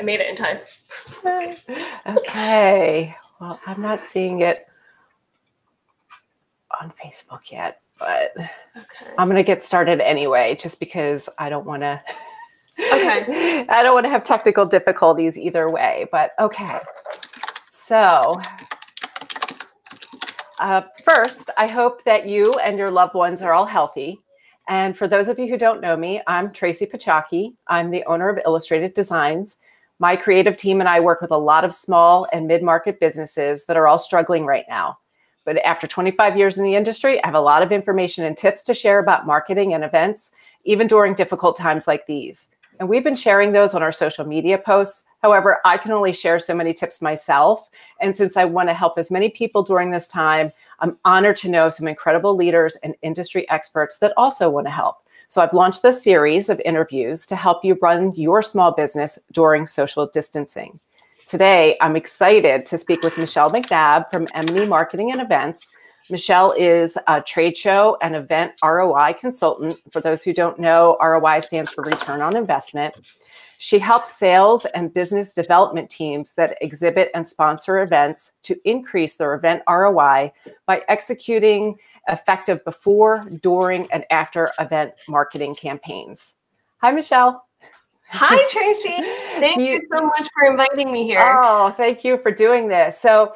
I made it in time. Okay. Well, I'm not seeing it on Facebook yet, but I'm going to get started anyway, just because I don't want to. Okay. I don't want to have technical difficulties either way, but okay. So first, I hope that you and your loved ones are all healthy. And for those of you who don't know me, I'm Tracy Pachaki. I'm the owner of Illustrated Designs. My creative team and I work with a lot of small and mid-market businesses that are all struggling right now. But after 25 years in the industry, I have a lot of information and tips to share about marketing and events, even during difficult times like these. And we've been sharing those on our social media posts. However, I can only share so many tips myself. And since I want to help as many people during this time, I'm honored to know some incredible leaders and industry experts that also want to help. So I've launched this series of interviews to help you run your small business during social distancing. Today, I'm excited to speak with Michelle McNabb from M&E Marketing and Events. Michelle is a trade show and event ROI consultant. For those who don't know, ROI stands for return on investment. She helps sales and business development teams that exhibit and sponsor events to increase their event ROI by executing effective before, during, and after event marketing campaigns. Hi, Michelle. Hi, Tracy. Thank you so much for inviting me here. Oh, thank you for doing this. So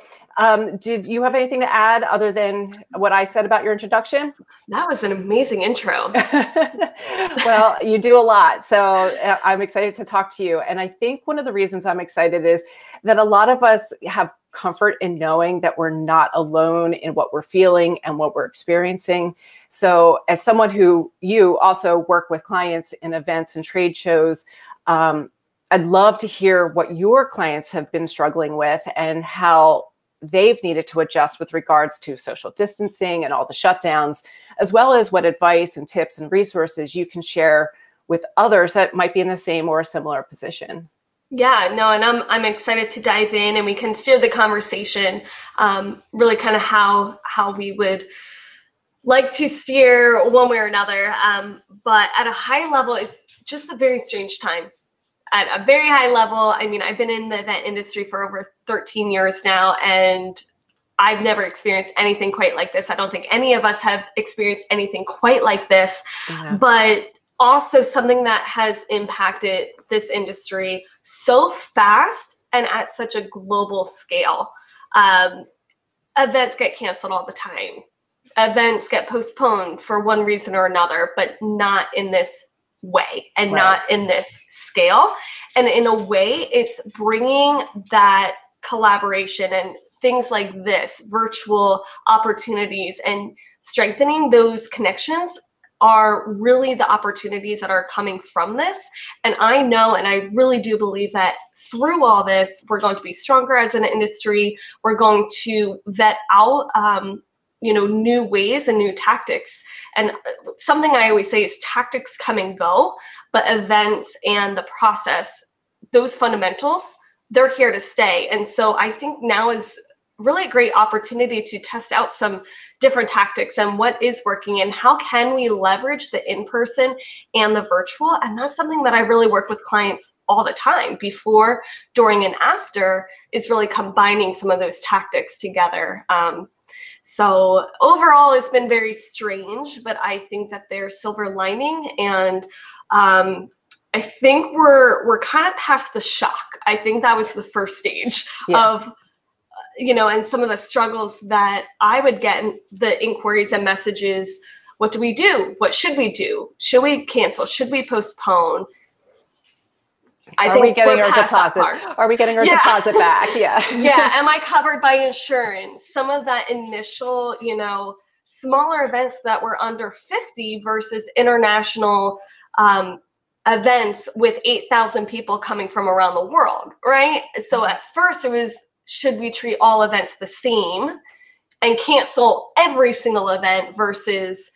did you have anything to add other than what I said about your introduction? That was an amazing intro. Well, you do a lot. So I'm excited to talk to you. And I think one of the reasons I'm excited is that a lot of us have comfort in knowing that we're not alone in what we're feeling and what we're experiencing. So as someone who you also work with clients in events and trade shows, I'd love to hear what your clients have been struggling with and how they've needed to adjust with regards to social distancing and all the shutdowns, as well as what advice and tips and resources you can share with others that might be in the same or a similar position. Yeah, no, and I'm excited to dive in, and we can steer the conversation really kind of how we would like to steer one way or another. But at a high level, it's just a very strange time. At a very high level, I mean, I've been in the event industry for over 13 years now, and I've never experienced anything quite like this. I don't think any of us have experienced anything quite like this, but also something that has impacted this industry so fast and at such a global scale. Events get canceled all the time. Events get postponed for one reason or another, but not in this way and not in this scale. And in a way, it's bringing that collaboration and things like this, virtual opportunities, and strengthening those connections are really the opportunities that are coming from this. And I know, and I really do believe that through all this, we're going to be stronger as an industry. We're going to vet out new ways and new tactics. And something I always say is tactics come and go, but events and the process, those fundamentals, they're here to stay. And so I think now is really a great opportunity to test out some different tactics and what is working and how can we leverage the in-person and the virtual. And that's something that I really work with clients all the time, before, during, and after, is really combining some of those tactics together. So overall, it's been very strange, but I think that there's silver lining, and I think we're kind of past the shock. I think that was the first stage of, and some of the struggles that I would get in the inquiries and messages. What do we do? What should we do? Should we cancel? Should we postpone? Are we getting our deposit? Are we getting our deposit back? Yeah. Yeah. Am I covered by insurance? Some of that initial, smaller events that were under 50 versus international events with 8,000 people coming from around the world, right? So at first it was, should we treat all events the same and cancel every single event, versus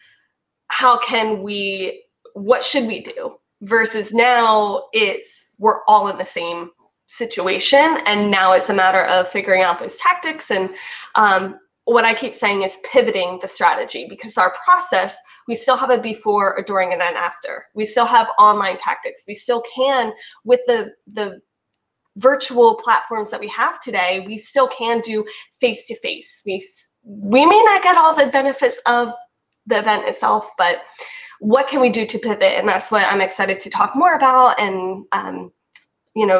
what should we do? Versus now we're all in the same situation, and now it's a matter of figuring out those tactics. And what I keep saying is pivoting the strategy, because our process, we still have a before, a during, and an after. We still have online tactics. We still can, with the virtual platforms that we have today, we still can do face-to-face. We may not get all the benefits of the event itself, but what can we do to pivot? And that's what I'm excited to talk more about, and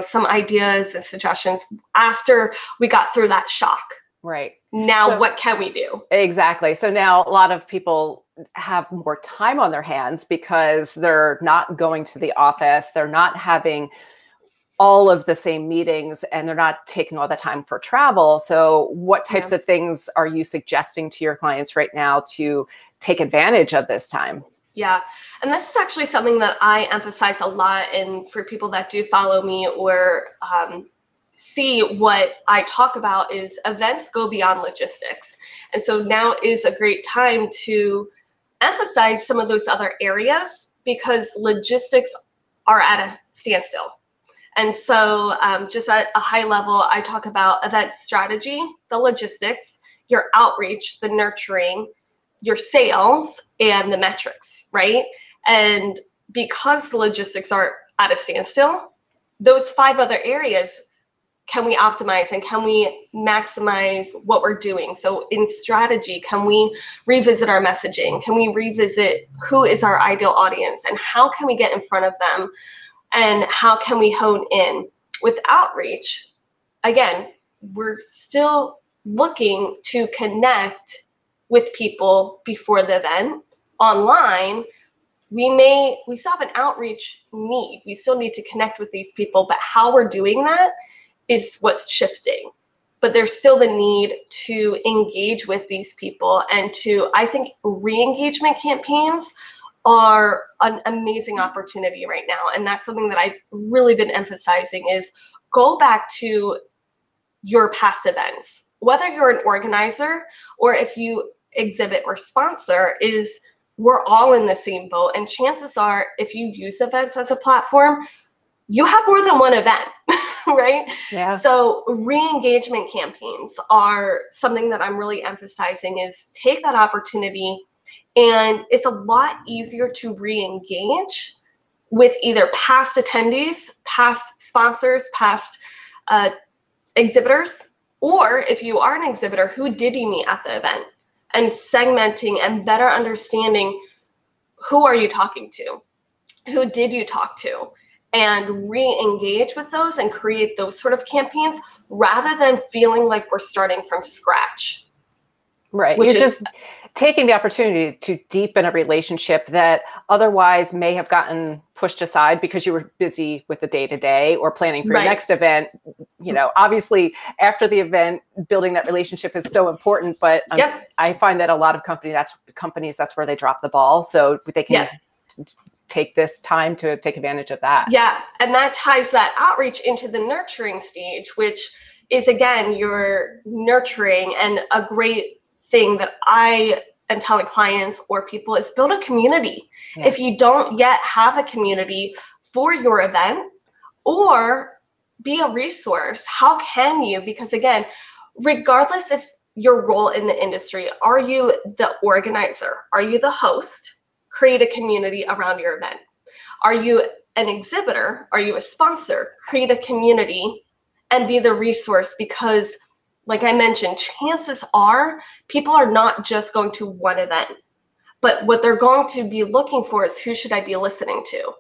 some ideas and suggestions after we got through that shock. Right. Now, what can we do? Exactly. So now a lot of people have more time on their hands because they're not going to the office. They're not having all of the same meetings, and they're not taking all the time for travel. So what types of things are you suggesting to your clients right now to take advantage of this time? Yeah. And this is actually something that I emphasize a lot. And for people that do follow me or see what I talk about, is events go beyond logistics. And so now is a great time to emphasize some of those other areas, because logistics are at a standstill. And so just at a high level, I talk about event strategy, the logistics, your outreach, the nurturing, your sales, and the metrics, right? And because the logistics are at a standstill, those 5 other areas, can we optimize and can we maximize what we're doing? So in strategy, can we revisit our messaging? Can we revisit who is our ideal audience and how can we get in front of them? And how can we hone in? With outreach, again, we're still looking to connect with people before the event. Online, we still have an outreach need. We still need to connect with these people, but how we're doing that is what's shifting. But there's still the need to engage with these people, and I think re-engagement campaigns are an amazing opportunity right now. And that's something that I've really been emphasizing, is go back to your past events. Whether you're an organizer or if you exhibit or sponsor, we're all in the same boat. And chances are, if you use events as a platform, you have more than one event, right? Yeah. So re-engagement campaigns are something that I'm really emphasizing, is take that opportunity. And it's a lot easier to re-engage with either past attendees, past sponsors, past exhibitors, or if you are an exhibitor, who did you meet at the event? And segmenting and better understanding, who are you talking to? Who did you talk to? And re-engage with those and create those sort of campaigns, rather than feeling like we're starting from scratch. Right. You're just taking the opportunity to deepen a relationship that otherwise may have gotten pushed aside because you were busy with the day-to-day or planning for your next event. Obviously after the event, building that relationship is so important, but I find that a lot of companies, that's where they drop the ball. So they can take this time to take advantage of that. Yeah. And that ties that outreach into the nurturing stage, which is, again, you're nurturing. And a great thing that I am telling clients or people is build a community. Yeah. If you don't yet have a community for your event, or be a resource, how can you? Because again, regardless of your role in the industry, are you the organizer? Are you the host? Create a community around your event. Are you an exhibitor? Are you a sponsor? Create a community and be the resource, because like I mentioned, chances are people are not just going to one event, but what they're going to be looking for is, who should I be listening to?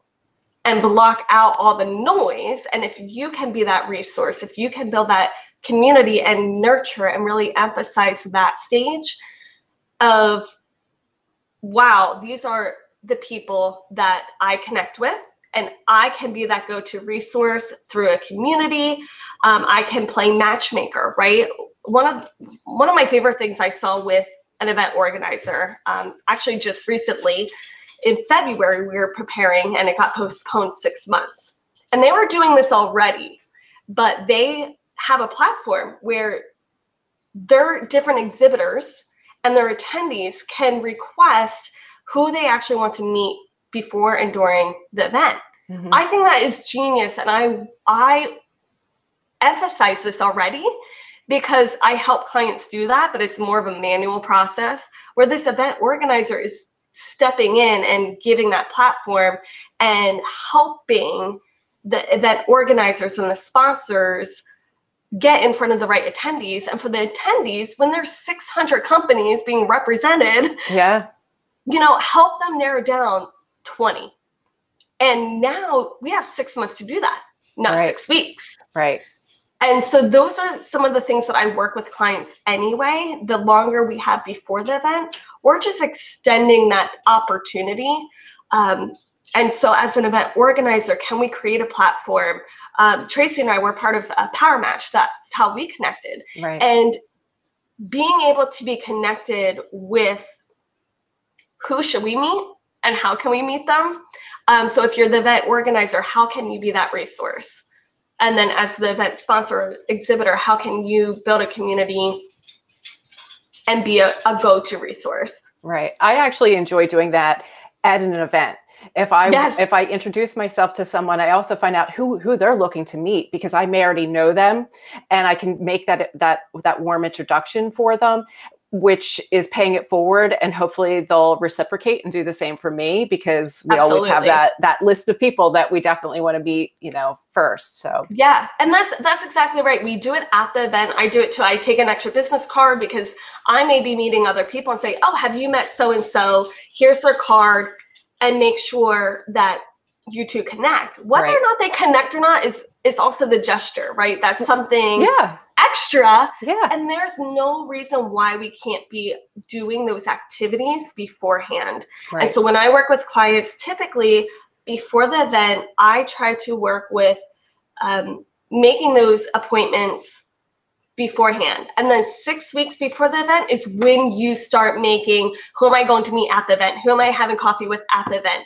And block out all the noise. And if you can be that resource, if you can build that community and nurture and really emphasize that stage of, wow, these are the people that I connect with, and I can be that go-to resource through a community. I can play matchmaker, right? One of my favorite things I saw with an event organizer, actually just recently in February, we were preparing and it got postponed 6 months. And they were doing this already, but they have a platform where their different exhibitors and their attendees can request who they actually want to meet before and during the event. Mm-hmm. I think that is genius. And I emphasize this already because I help clients do that, but it's more of a manual process, where this event organizer is stepping in and giving that platform and helping the event organizers and the sponsors get in front of the right attendees. And for the attendees, when there's 600 companies being represented, help them narrow down 20. And now we have 6 months to do that, not 6 weeks. Right. And so those are some of the things that I work with clients anyway. The longer we have before the event, we're just extending that opportunity. And so as an event organizer, can we create a platform? Tracy and I were part of a Power Match. That's how we connected. Right. And being able to be connected with who should we meet and how can we meet them? So if you're the event organizer, how can you be that resource? And then as the event sponsor or exhibitor, how can you build a community and be a go-to resource? Right. I actually enjoy doing that at an event. If I introduce myself to someone, I also find out who they're looking to meet, because I may already know them, and I can make that warm introduction for them, which is paying it forward, and hopefully they'll reciprocate and do the same for me, because we always have that list of people that we definitely want to meet, first. So yeah, and that's exactly right. We do it at the event. I do it too. I take an extra business card because I may be meeting other people and say, oh, have you met so and so? Here's their card. And make sure that you two connect. Whether or not they connect or not is also the gesture, right? That's something extra. Yeah. And there's no reason why we can't be doing those activities beforehand. Right. And so when I work with clients, typically before the event, I try to work with making those appointments beforehand. And then 6 weeks before the event is when you start making, who am I going to meet at the event? Who am I having coffee with at the event?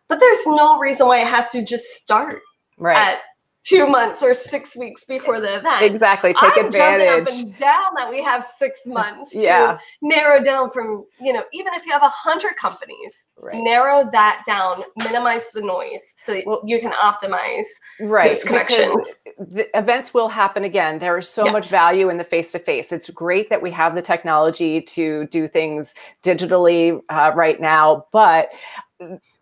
But there's no reason why it has to just start at 2 months or 6 weeks before the event. Exactly. Take advantage. I'm jumping up and down that we have 6 months to narrow down from, even if you have 100 companies, narrow that down, minimize the noise so you can optimize those connections. The events will happen again. There is so much value in the face-to-face. It's great that we have the technology to do things digitally right now, but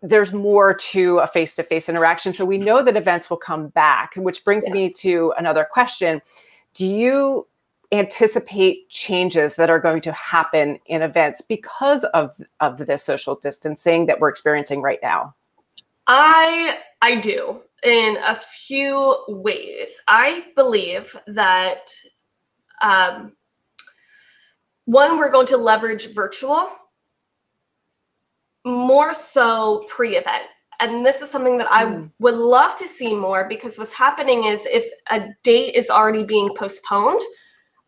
there's more to a face-to-face interaction. So we know that events will come back, which brings me to another question. Do you anticipate changes that are going to happen in events because of this social distancing that we're experiencing right now? I do, in a few ways. I believe that one, we're going to leverage virtual more so pre-event. And this is something that I would love to see more, because what's happening is if a date is already being postponed,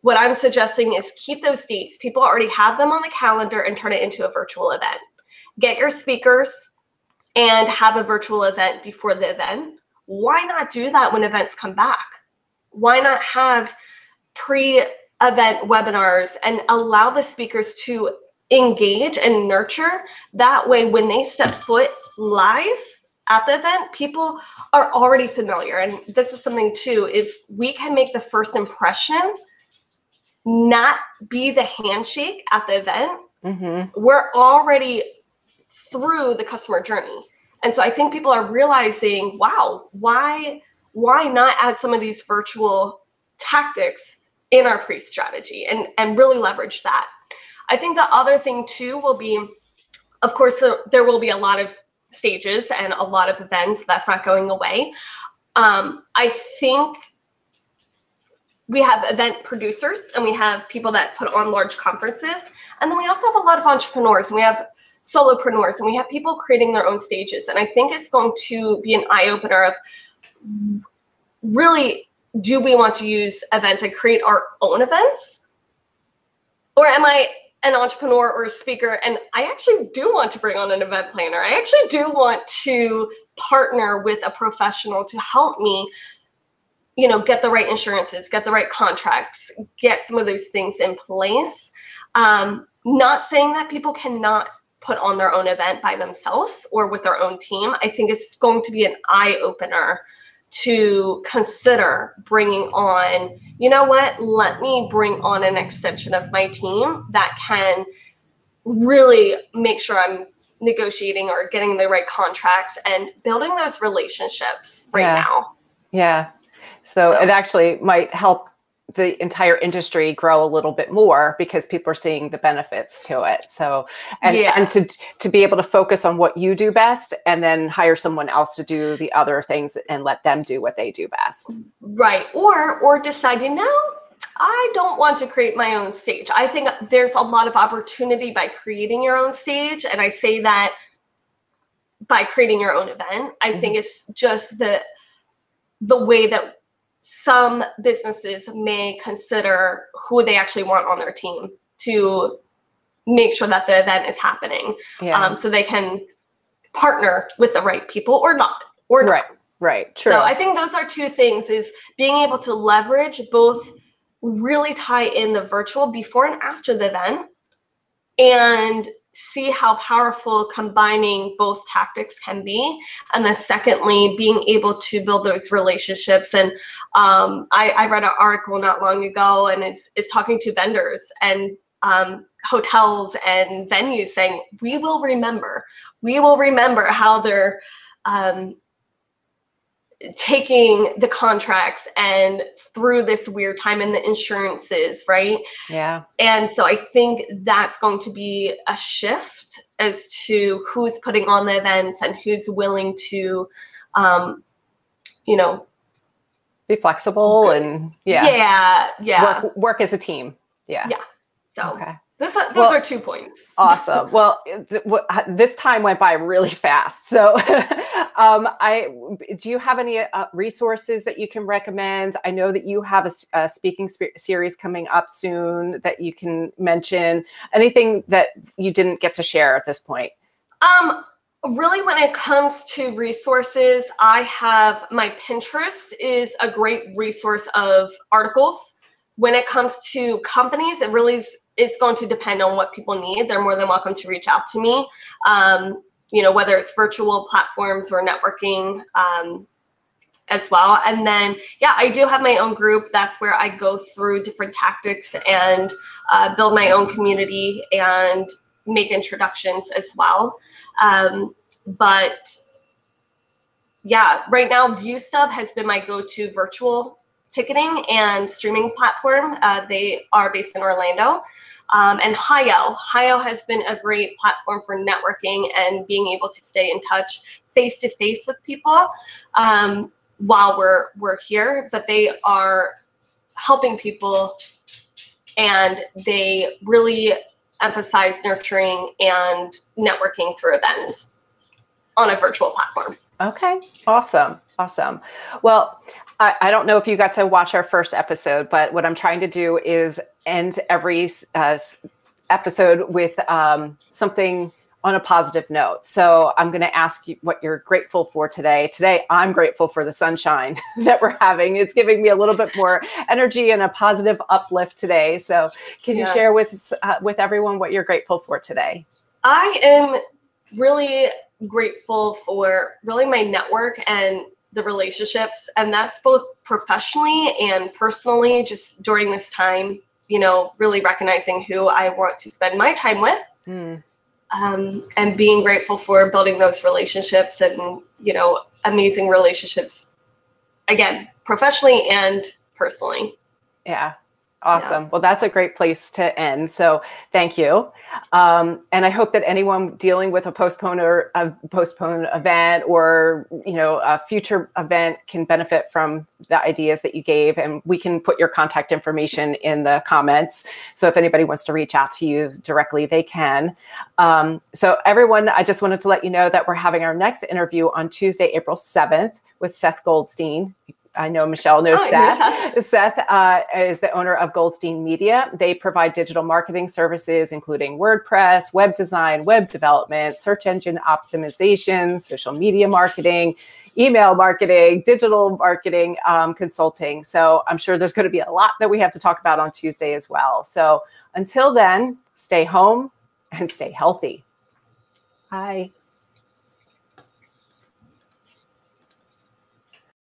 what I'm suggesting is keep those dates. People already have them on the calendar and turn it into a virtual event. Get your speakers and have a virtual event before the event. Why not do that when events come back? Why not have pre-event webinars and allow the speakers to engage and nurture? That way, when they step foot live at the event, people are already familiar. And this is something too, if we can make the first impression not be the handshake at the event, we're already through the customer journey. And so I think people are realizing, wow, why not add some of these virtual tactics in our pre-strategy and really leverage that. I think the other thing too will be, of course, there will be a lot of stages and a lot of events. That's not going away. I think we have event producers and we have people that put on large conferences. And then we also have a lot of entrepreneurs and we have solopreneurs and we have people creating their own stages. And I think it's going to be an eye-opener of really, do we want to use events and create our own events? Or am I an entrepreneur or a speaker and I actually do want to bring on an event planner? I actually do want to partner with a professional to help me, get the right insurances, get the right contracts, get some of those things in place. Not saying that people cannot put on their own event by themselves or with their own team. I think it's going to be an eye-opener to consider bringing on, let me bring on an extension of my team that can really make sure I'm negotiating or getting the right contracts and building those relationships now. Yeah. So it actually might help the entire industry grow a little bit more because people are seeing the benefits to it. So, and to be able to focus on what you do best and then hire someone else to do the other things and let them do what they do best. Right. Or deciding, no, I don't want to create my own stage. I think there's a lot of opportunity by creating your own stage. And I say that by creating your own event. I think it's just the way that some businesses may consider who they actually want on their team to make sure that the event is happening. So they can partner with the right people or not. Right. True. So I think those are two things, is being able to leverage both, really tie in the virtual before and after the event, and see how powerful combining both tactics can be. And then secondly, being able to build those relationships. And I read an article not long ago, and it's talking to vendors and hotels and venues saying, we will remember how they're taking the contracts and through this weird time, and the insurances, right? Yeah. And so I think that's going to be a shift as to who's putting on the events and who's willing to, be flexible and work as a team. Yeah. So those are 2 points. Awesome. Well, this time went by really fast. So do you have any resources that you can recommend? I know that you have a speaking series coming up soon that you can mention. Anything that you didn't get to share at this point? Really, when it comes to resources, I have my Pinterest is a great resource of articles. When it comes to companies, it really is going to depend on what people need. They're more than welcome to reach out to me, whether it's virtual platforms or networking as well. And then, I do have my own group. That's where I go through different tactics and build my own community and make introductions as well. But right now, ViewStub has been my go-to virtual ticketing and streaming platform. They are based in Orlando. And Hio has been a great platform for networking and being able to stay in touch face-to-face with people while we're here. But they are helping people, and they really emphasize nurturing and networking through events on a virtual platform. Okay, awesome. Well, I don't know if you got to watch our first episode, but what I'm trying to do is end every episode with something on a positive note. So I'm going to ask you what you're grateful for today. Today, I'm grateful for the sunshine that we're having. It's giving me a little bit more energy and a positive uplift today. So can you share with everyone what you're grateful for today? I am really grateful for my network and the relationships, and that's both professionally and personally, just during this time, really recognizing who I want to spend my time with, and being grateful for building those relationships and, amazing relationships, again, professionally and personally. Yeah. Awesome. Well, that's a great place to end. So thank you. And I hope that anyone dealing with a postponed event or, a future event can benefit from the ideas that you gave. And we can put your contact information in the comments. So if anybody wants to reach out to you directly, they can. So everyone, I just wanted to let you know that we're having our next interview on Tuesday, April 7th with Seth Goldstein. I know Michelle knows Seth. Seth is the owner of Goldstein Media. They provide digital marketing services, including WordPress, web design, web development, search engine optimization, social media marketing, email marketing, digital marketing, consulting. So I'm sure there's going to be a lot that we have to talk about on Tuesday as well. So until then, stay home and stay healthy. Bye.